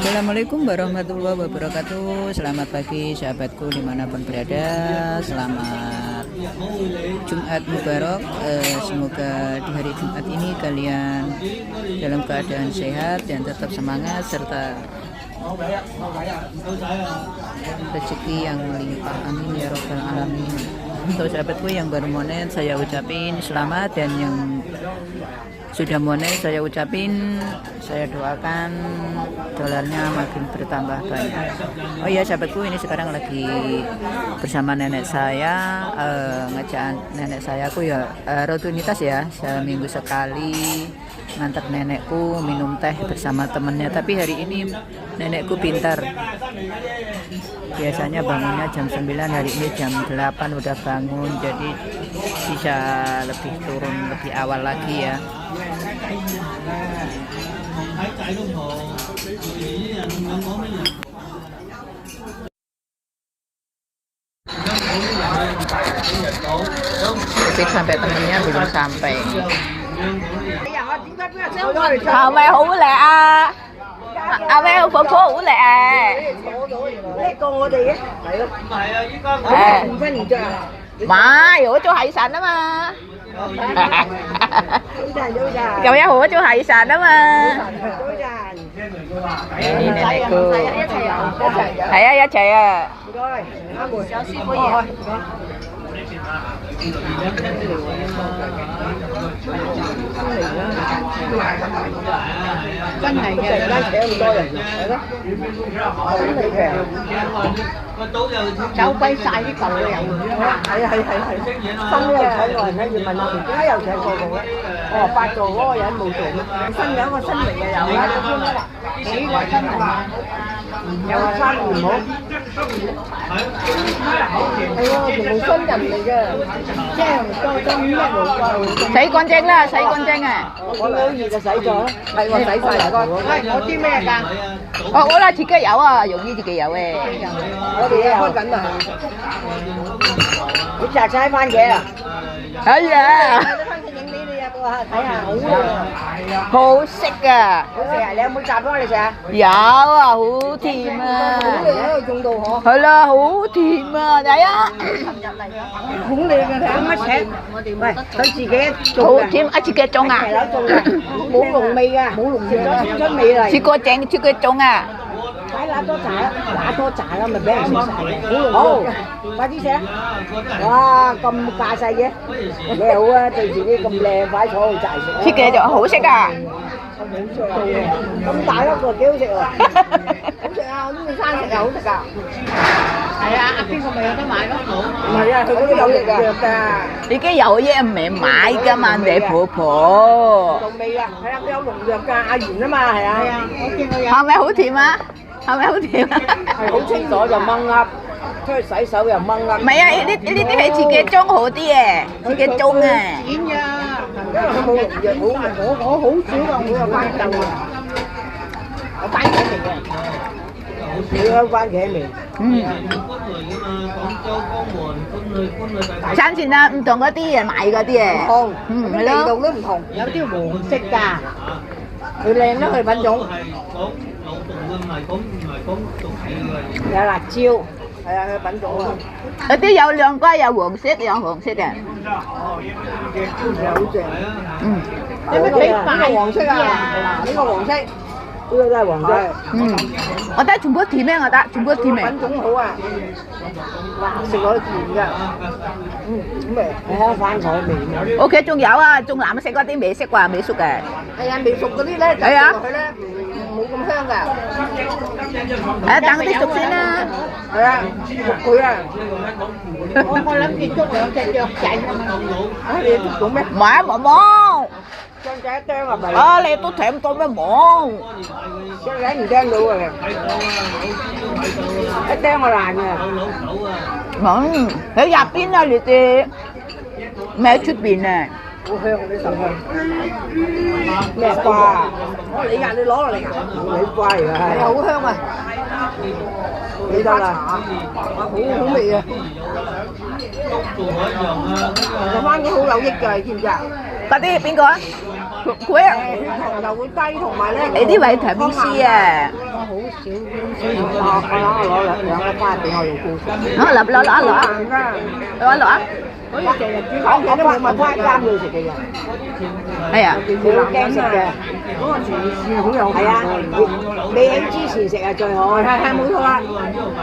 Assalamualaikum warahmatullahi wabarakatuh. Selamat pagi sahabatku dimanapun berada. Selamat Jumat Mubarak. Semoga di hari Jumat ini kalian dalam keadaan sehat dan tetap semangat serta rezeki yang melimpah. Amin ya robbal alamin. Untuk sahabatku yang baru monet saya ucapin selamat, dan yang sudah monet saya ucapin, saya doakan dolarnya makin bertambah banyak. Oh iya sahabatku, ini sekarang lagi bersama nenek saya, ngajak nenek saya aku ya rutinitas ya, seminggu sekali ngantar nenekku minum teh bersama temennya. Tapi hari ini nenekku pintar, biasanya bangunnya jam 9, hari ini jam 8 udah bangun, jadi bisa lebih turun lebih awal lagi ya. Tapi sampai temennya belum sampai. Mày hủ lẹ à? Mấy phố phố hủ lẹ à? Mà hủ chú Hải Sành đó mà. Cậu ấy hủ chú Hải Sành đó mà. Ini nenekku. Saya ya saya. Cái này kìa, đang sẽ không đôi rồi. Cháu quay sai cái cầu này.係。新嘅睇過人咧，要問我而家又請過我咧。我話發做嗰個人冇做咩？新嘅一個新嚟嘅又係幾個新嚟嘅，又話3年冇。係喎，全部新人嚟嘅，即係多咩冇夠。洗乾淨啦，洗乾淨啊！我見到熱就洗咗，係我洗晒嚟個。我啲咩㗎？我啦自己有啊，用呢自己有嘅。我哋開緊啊！你摘晒番茄啊？係啊，番茄影俾你啊，睇下好啊！好食啊！好食啊！你有冇摘俾我哋食啊？有啊，好甜啊！好靚喺度種到嗬。係啦，好甜啊！睇啊！好靚嘅，睇乜請？喂，佢自己種嘅。好甜啊！自己種啊！係啦，種嘅，冇濃味㗎，冇濃味咗青春味嚟。自己整，自己種啊！睇揦多扎啦，咪俾人食晒嘅。好，快啲食啊！哇，咁架勢嘅，你好啊，對住啲咁靚，快坐度摘食啊！自己就好食啊！咁大粒個幾好食喎！好食啊！我中意生食啊，好食㗎。係啊，邊個咪有得買咯？唔係啊，佢嗰啲有藥㗎。自己有嘢唔係買㗎嘛，你婆婆。濃味啊，係啊，佢有農藥㗎，阿源啊嘛，係啊。係啊，我見佢有。係咪好甜啊？係咪好甜啊？係好清楚就掹粒，出去洗手又掹粒。唔係啊，呢啲係自己種好啲嘅，自己種啊。剪㗎，因為佢冇農藥，我好少㗎，我有番豆啊，有番茄味嘅，少有番茄味。產前啊，唔同嗰啲嘢買嗰啲嘢。同，係味道咯。都唔同，有啲黃色㗎，佢靚啦，佢品種。有辣椒，係啊，佢品種啊。有啲有兩瓜，有黃色，有紅色嘅。好正。嗯。有乜幾塊？呢個黃色啊，呢個黃色，呢個都係黃色。嗯，我覺得全部甜咩？我覺得全部甜味。品種好啊，哇，食落都甜㗎。咁咪係啊，番茄味。屋企仲有啊，仲藍色嗰啲未識啩，未熟嘅。係啊，未熟嗰啲咧，就食落去咧冇咁香㗎。係啊，等啲熟先啦。係啊，熟佢啊。我諗住捉兩隻雀仔啊嘛。啊，你捉到咩？唔係啊，毛毛。雀仔一啄係咪？啊，你都睇唔到咩毛？雀仔唔啄到㗎，一啄我爛㗎。喺入邊啊，你哋唔係喺出邊啊。好香嗰啲手香。咩花啊？你㗎，你攞落嚟㗎。你花嚟㗎，係啊，好香啊！幾得啦？好味啊！有番茄好有益㗎，你知唔知啊？嗰啲邊個啊？佢啊，血糖就會低，同埋咧你啲維他命 C 啊，我攞兩粒翻俾我用高水。攞啊，攞啊，所以成日煮飯嘅都冇問題㗎。監佢食嘅人，係啊，佢好驚食嘅。嗰個前線好有係啊，未起之前食係最好。係冇錯啦。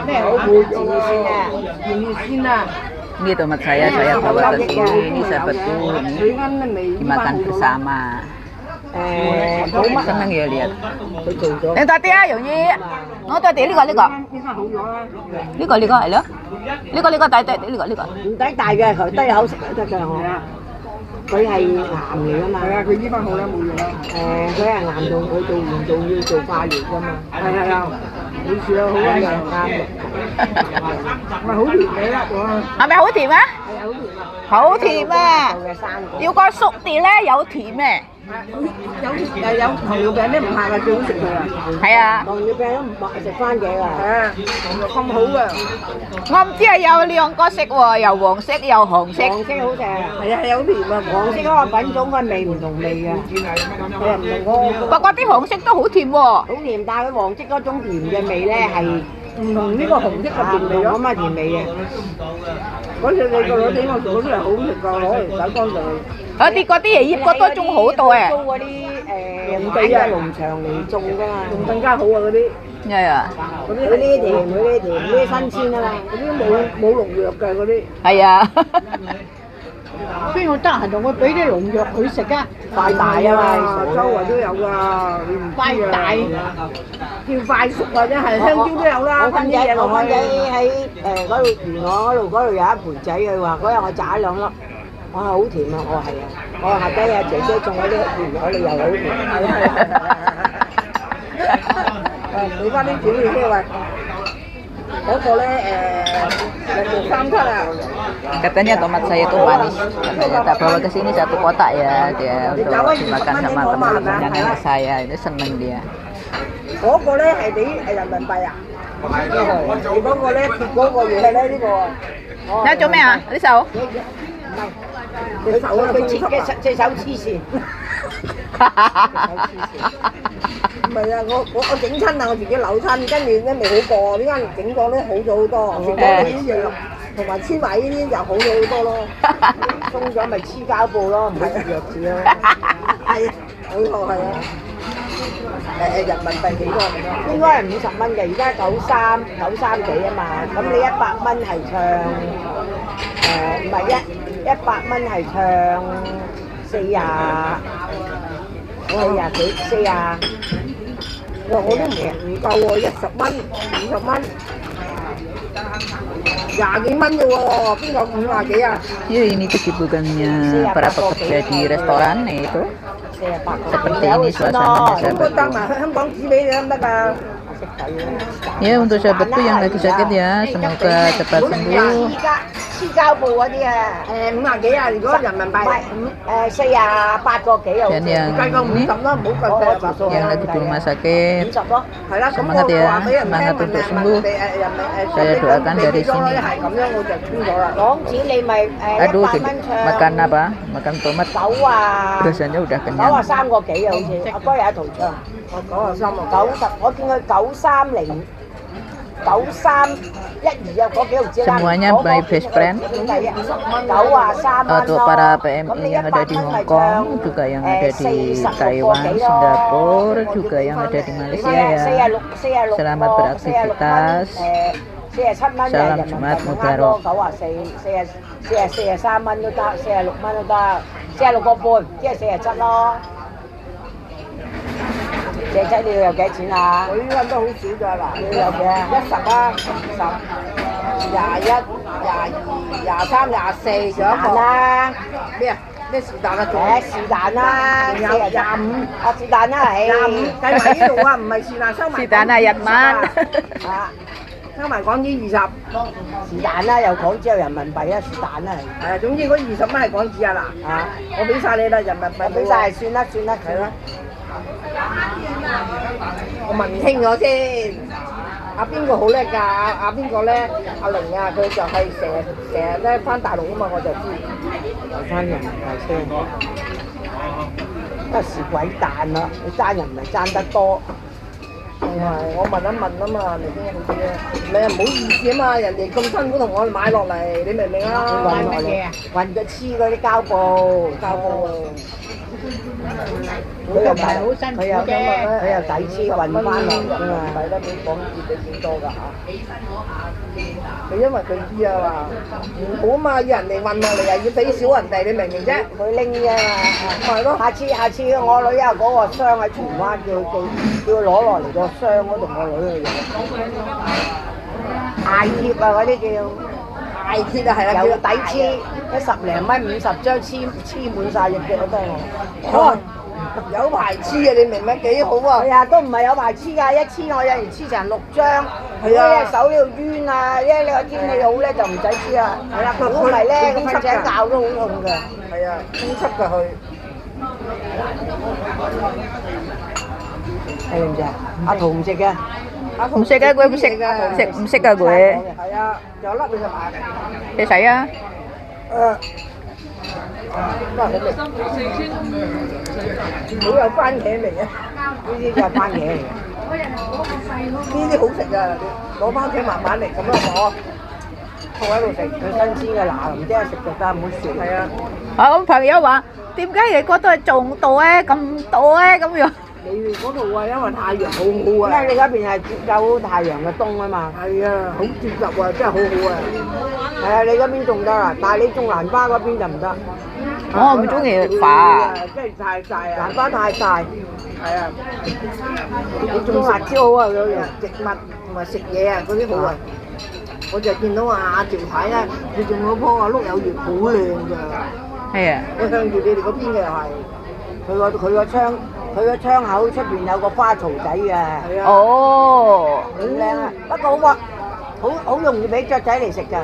咩好配前線啊？前線啊！Ini tomat saya bawa ke sini. Ini sahabatku ini dimakan bersama. Senang ya lihat. 你快啲啊，容易，我再啲呢個，依家好咗啦。呢個係咯，呢個大啲，呢個。唔抵大嘅，佢低口食都得㗎，我。佢係癌嚟㗎嘛。係啊，佢醫翻好啦，冇嘢啦。佢係癌度，佢做完仲要做化療㗎嘛。係啊，冇事啊，好啊，啱嘅。咪好甜嘅啦，喎。係咪好甜啊？係好甜啊！好甜啊！嘅生果。要個熟啲咧，有甜嘅。有糖尿病咧唔怕㗎，最好食佢啊！係啊，糖尿病都唔食番茄㗎。係啊，咁好㗎。我唔知係有兩個色喎，又黃色又紅色。黃色好食，係啊，有甜啊！黃色嗰個品種嘅味唔同味嘅，佢又唔同不過啲紅色都好甜喎。好甜，但係佢黃色嗰種甜嘅味咧係唔同呢個紅色嘅甜味咯，咁啊甜味嘅。嗰次你個女俾我做嗰啲係好食㗎，攞嚟洗乾淨。嗰啲係醃過多種好多誒。租嗰啲買嘅農場嚟種㗎嘛，仲更加好啊嗰啲。係啊，嗰啲甜，嗰啲新鮮啊嘛，嗰啲冇農藥嘅嗰啲。係啊。邊個得閒同我俾啲農藥佢食啊？快大啊嘛，周圍都有㗎，你唔知啊。快大，叫快熟啊，真係香蕉都有啦。我分仔喺嗰度元朗嗰度有一盆仔，佢話嗰日我摘兩粒，哇好甜啊！我話係啊，我話下低啊姐姐種嗰啲元朗你又好甜。俾翻啲錢你先喂。嗰個咧6.3克啊。Katanya tomat saya itu manis. Katanya tak bawa ke sini 1 kotak ya dia untuk dimakan sama teman-teman nenek saya. Itu seneng dia. 嗰個咧係俾人民幣啊？你嗰個咧貼嗰個嘢咧呢個。你做咩啊？呢手？唔係，佢切嘅隻手黐線。唔係啊！我整親啊！我自己扭親，跟住咧未好過，呢間整過咧好咗好多，食咗呢啲藥同埋黐埋呢啲就好咗好多咯。鬆咗咪黐膠布咯，唔係貼藥紙咯。係啊，冇錯係啊。人民幣幾多？應該係50蚊嘅，而家93幾啊嘛。咁你100蚊係唱唔係100蚊係唱40幾40。我都唔夠喎，10蚊50蚊，20幾蚊啫喎，邊個50幾啊？ Ya ini kesibukannya para pekerja di restoran itu. Seperti ini suasananya 都得 sahabatku. 埋香港紙俾你得唔得㗎？ Ya untuk sahabatku yang lagi sakit ya, semoga cepat sembuh. 黐膠布嗰啲啊，50幾啊，如果人民幣48個幾又 Dan yang 計個50 ini 啦，唔好計40數。 yang lagi di rumah sakit, 50咯，係啦，咁 semangat 我 ya, 話俾人聽 semangat untuk sembuh. 人 Saya doakan dari 咗 sini. 係咁樣我就穿咗啦。港紙你咪 Aduh, makan apa? Makan tomat rasanya udah kenyang. 93個幾啊，好似我嗰日喺圖昌，我93啊，90我見佢93.92啊，嗰幾毫子啦。 Semuanya my best friend. 93 Untuk para PMI yang ada di Hong Kong, juga yang ada di Taiwan, Singapura, juga yang ada di Malaysia ya. Selamat beraktivitas. Salam Jumat Mubarak. 43蚊都得，46蚊都得，46個半，即係47咯。隻仔你要有幾錢啊？我呢個都好少㗎嗱，你要有幾啊？10啊，10、21、22、23、24，仲有一個啦。咩啊？咩是但啊？是但啦，仲有25。啊，是但啦，係25，計埋呢度啊，唔係是但收埋。是但係日文。啊，收埋港紙20。是但啦，有港紙有人民幣啊，是但啦係。係啊，總之嗰20蚊係港紙啊嗱。啊，我俾曬你啦，人民幣俾曬，算啦，係啦。我問清咗先，阿邊個好叻㗎？阿邊個咧？阿玲啊，佢就係成日咧翻大陸啊嘛，我就知。翻人民幣先。得是鬼彈啦！你爭人唔係爭得多。我問一問啊嘛，咪先好啲啊！唔係唔好意思啊嘛，人哋咁辛苦同我買落嚟，你明唔明啊？運乜嘢啊？運咗黐嗰啲膠布，佢又唔係好辛苦啫，佢又抵黐運翻嚟㗎嘛，抵得比港紙俾錢多㗎嚇。佢因為佢知啊嘛，唔好嘛，要人哋運落嚟又要俾少人哋，你明唔明啫？佢拎啫嘛，係咯。下次我女啊嗰個箱喺荃灣，叫佢攞落嚟個箱嗰度，我女去攞。大貼啊嗰啲叫大貼啊，係啦，有抵黐，一10零蚊50張黐滿晒隻腳都係我。有排黐啊！你明唔明幾好啊？係啊，都唔係有排黐㗎，一黐我有時黐成6張。係啊，手呢度冤啊！因為你個天氣好咧，就唔使黐啦。係啦，佢唔係咧，個瞓醒覺都好痛嘅。係啊，通緝㗎佢。係唔食啊？阿桃唔食嘅。唔識嘅，佢唔識㗎，唔識㗎佢。係啊，有粒你就買。你洗啊？好有番茄味啊！呢啲就係番茄嚟嘅。呢啲好食啊！攞翻屋企慢慢嚟咁樣攞，放喺度食，佢新鮮嘅嗱，唔知係食就得，唔好雪。係啊。我朋友話：點解你嗰度係種到咧咁多咧咁樣？你哋嗰度啊，因為太陽好好啊。因為你嗰邊係接夠太陽嘅冬啊嘛。係啊，好接受啊，真係好好啊。係啊，你嗰邊種得啦，但係你種蘭花嗰邊就唔得。我唔中意花，真係太曬啊！蘭花太曬，係啊。你種辣椒好啊，有樣植物同埋食嘢啊，嗰啲好啊。我就見到阿趙太咧，佢種嗰棵啊碌柚葉好靚㗎。係啊。我向住你哋嗰邊嘅係，佢個窗口出邊有個花槽仔嘅。係啊。哦。好靚啊！不過好容易俾雀仔嚟食㗎。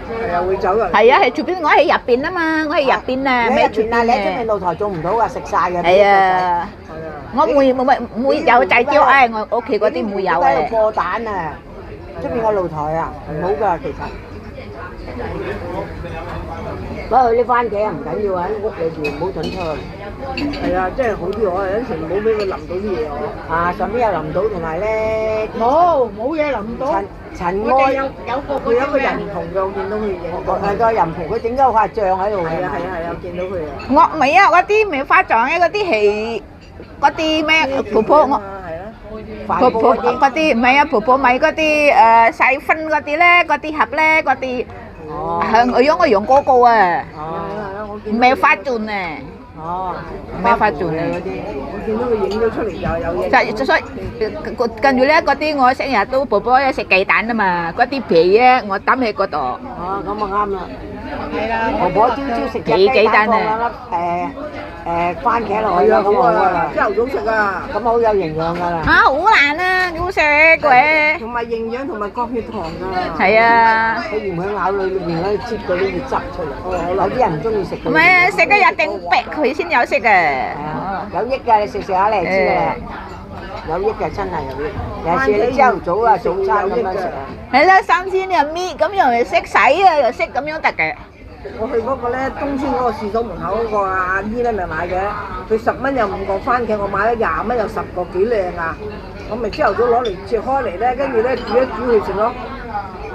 係啊，會走入嚟。係啊，係出邊，我喺入邊啊嘛，我喺入邊啊，咩出邊啊？你喺出邊露台種唔到㗎，食曬嘅。係啊。係啊。我唔會有仔椒，我屋企嗰啲唔會有嘅。喺度播蛋啊！出邊個露台啊，唔好㗎其實。不過啲番茄唔緊要啊，喺屋裏邊唔好準出去。係啊，真係好啲我有陣時唔好俾佢淋到啲嘢我。啊，上邊又淋到，同埋咧。冇嘢淋到。塵埃有佢有個人同嘅，我見到佢影。係個人同佢整咗塊醬喺度。係啊，見到佢啊。我唔係啊，嗰啲未化妝嘅嗰啲係嗰啲咩婆婆我。婆婆嗰啲唔係啊，婆婆買嗰啲細分嗰啲咧，嗰啲盒咧，嗰啲係我用嗰個啊，未發盡啊，未發盡啊嗰啲，我見到佢影咗出嚟就有嘢。就所以跟住咧嗰啲我成日都婆婆有食雞蛋啊嘛，嗰啲皮咧我抌喺嗰度。哦，咁啊啱啦。係啦，婆婆朝朝食雞蛋啊。番茄落去咁好啊！朝頭早食啊，咁好有營養㗎啦。嚇，好難啊，好食嘅。同埋營養同埋降血糖㗎。係啊。佢唔喺咬裏邊咧，擠嗰啲汁出嚟。有啲人唔中意食。唔係，食得一定逼佢先有食嘅。有益㗎，你食下你就知㗎啦。有益嘅真係有益。尤其是你朝頭早啊，早餐咁樣食啊。係啦，新鮮又搣，咁又識洗啊，又識咁樣得嘅。我去嗰個咧，東村嗰個廁所門口嗰個阿姨咧，咪買嘅，佢10蚊有5個番茄，我買咗20蚊有10個，幾靚啊！我咪朝頭早攞嚟切開嚟咧，跟住咧煮一煮佢食咯。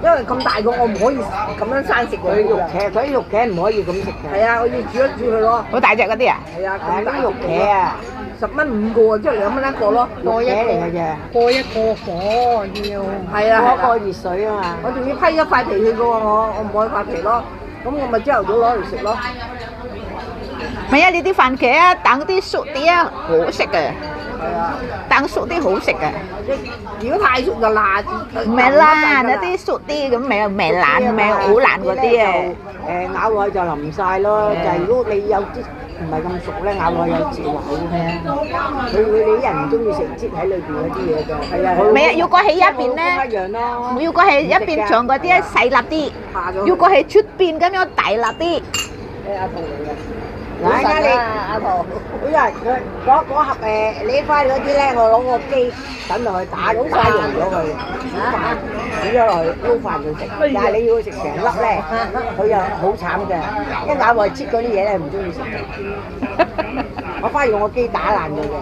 因為咁大個我唔可以咁樣生食嘅。佢肉茄，佢啲肉茄唔可以咁食嘅。係啊，我要煮一煮佢咯。好大隻嗰啲啊？係啊，咁大肉茄啊，10蚊5個啊，即係2蚊一個咯。肉茄嚟嘅啫。過一個火要。係啊，過一個熱水啊嘛。我仲要批一塊皮去嘅喎，我唔愛塊皮咯。咁我咪朝頭早攞嚟食咯。唔係啊，你啲番茄啊，等啲熟啲啊，好食嘅。係啊，等熟啲好食嘅。如果太熟就爛。唔係爛，有啲熟啲咁咪未爛，咪好爛嗰啲啊。咬落去就淋晒咯。就係如果你有啲唔係咁熟咧，咬落去有節話好嘅。佢啲人唔中意食節喺裏邊嗰啲嘢嘅。係啊。唔係啊，如果喺一邊咧，如果喺一邊長嗰啲細粒啲，如果喺出邊咁樣大粒啲。阿桃嚟嘅。嗱，而家你阿桃，好呀，嗰盒呢塊嗰啲咧，我攞個機等落去打溶咗佢，煮咗落去撈飯就食。但係你要食成粒咧，佢又好慘嘅，一咬落去切嗰啲嘢咧唔中意食嘅。我翻用個機打爛佢嘅。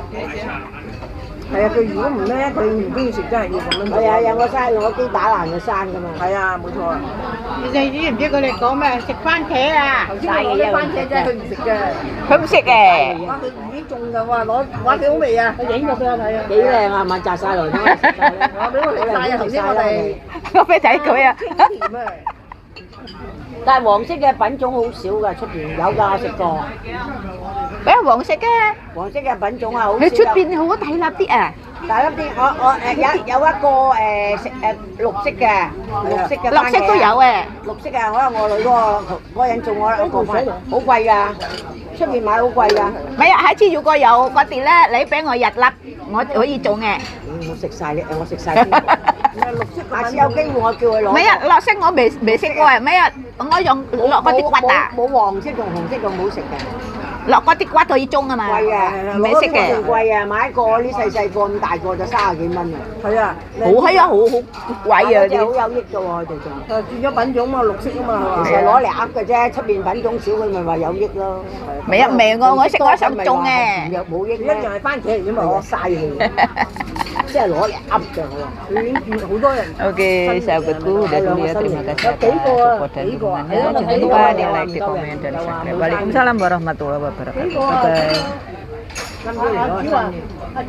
係啊，佢如果唔咧，佢唔中意食真係要咁樣做。係啊，我生用個機打爛佢生㗎嘛。係啊，冇錯啊。你知唔知佢哋講咩？食番茄啊！頭先我攞啲番茄啫，佢唔食嘅。佢唔識嘅。哇！佢已經種㗎喎，哇幾好味啊！佢影過俾我睇啊。幾靚啊！咪摘晒來，我俾我食晒啊！頭先我哋。我俾睇佢啊！甜啊！但係黃色嘅品種好少㗎，出邊有㗎，我食過。俾黃色嘅。黃色嘅品種啊，好少。你出邊好大粒啲啊！大粒啲，我有一個綠色嘅，綠色嘅。綠色都有嘅。綠色啊！我女嗰個人種我一個番，好貴㗎，出邊買好貴㗎。唔係啊，下次如果有嗰啲咧，你俾我日粒，我可以種嘅。我食晒嘅，我食晒先。綠色，下次有機會我叫佢攞。唔係啊，綠色我未食過啊，唔係啊，我用落嗰啲骨啊。冇黃色同紅色就冇食嘅。落嗰啲骨可以種啊嘛。貴嘅，未識嘅。貴啊！買一個呢細個咁大個就30幾蚊啊。係啊，好閪啊，好貴啊啲。好有益㗎喎，佢哋仲。轉咗品種嘛，綠色啊嘛。其實攞嚟噏嘅啫，出邊品種少，佢咪話有益咯。未啊未，我識我想種嘅。冇益，一樣係番茄嚟啫嘛，我嘥佢。即係攞嚟噏嘅我話，佢已經見好多人。Oke, sahabatku udah tuh lihat, terima kasih atas support dan dukungannya. Jangan lupa di like, di komen, dan subscribe. Waalaikumsalam warahmatullahi wabarakatuh. Bye bye.